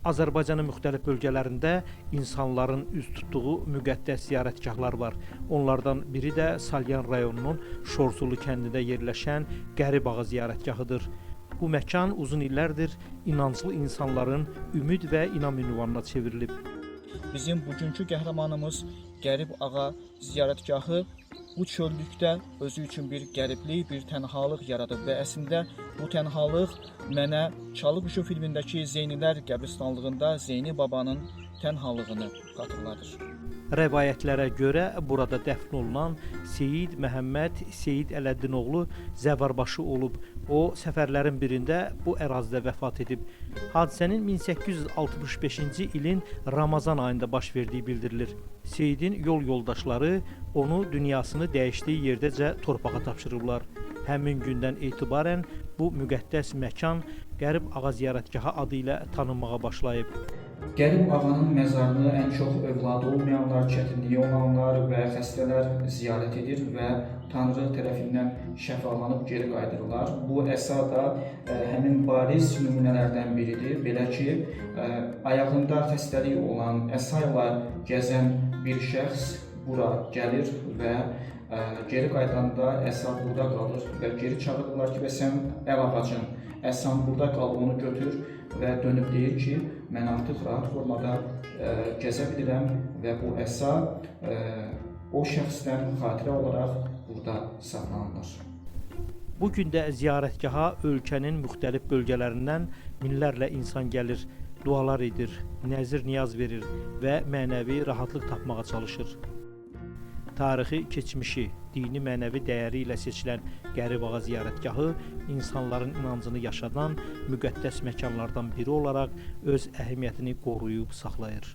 Azərbaycanın müxtəlif bölgələrində insanların üz tutduğu müqəddəs ziyarətgahlar var. Onlardan biri də Salyan rayonunun Şorsulu kəndində yerləşən Qərib Ağa ziyarətgahıdır. Bu məkan uzun illərdir inanclı insanların ümid və inam ünvanına çevrilib. Bizim bugünkü qəhrəmanımız Qərib Ağa ziyarətgahı bu çöllükdə özü üçün bir qəriblik, bir tənhalıq yaradıb və əslində bu tənhalıq mənə Çalıquşu filmindəki Zeynilər qəbristanlığında Zeyni babanın tənhalığını xatırladır. Rəvayətlərə görə burada dəfn olunan Seyid Məhəmməd Seyid Ələddinoğlu Zəvarbaşı olub. O, səfərlərin birində bu ərazidə vəfat edib. Hadisənin 1865-ci ilin Ramazan ayında baş verdiyi bildirilir. Seyidin yol yoldaşları onu dünyasını dəyişdiyi yerdəcə torpağa tapşırıblar. Həmin gündən etibarən bu müqəddəs məkan Qərib Ağa ziyarətgahı adı ilə tanınmağa başlayıb. Qərib Ağanın məzarını ən çox övladı olmayanlar, çətinliyi olanlar və xəstələr ziyarət edir və Tanrı tərəfindən şəfalanıb geri qayıdırlar. Bu Əsa da həmin bariz nümunələrdən biridir. Belə ki, ayağında xəstəlik olan, Əsa ilə gəzən bir şəxs bura gəlir və geri qayıdanda Əsa burada qalır və geri çağırırlar ki, və sən əl ağacın, Əsan burada qal, onu götür və dönüb deyir ki, mən artıq rahat formada gəzə bilirəm və bu Əsa o şəxsdən xatirə olaraq burada saxlanılır. Bu gün də ziyarətgaha ölkənin müxtəlif bölgələrindən minlərlə insan gəlir, dualar edir, nəzir niyaz verir və mənəvi rahatlıq tapmağa çalışır. Tarixi, keçmişi, dini mənəvi dəyəri ilə seçilən Qərib Ağa ziyarətgahı insanların inancını yaşadan müqəddəs məkanlardan biri olaraq öz əhəmiyyətini qoruyub saxlayır.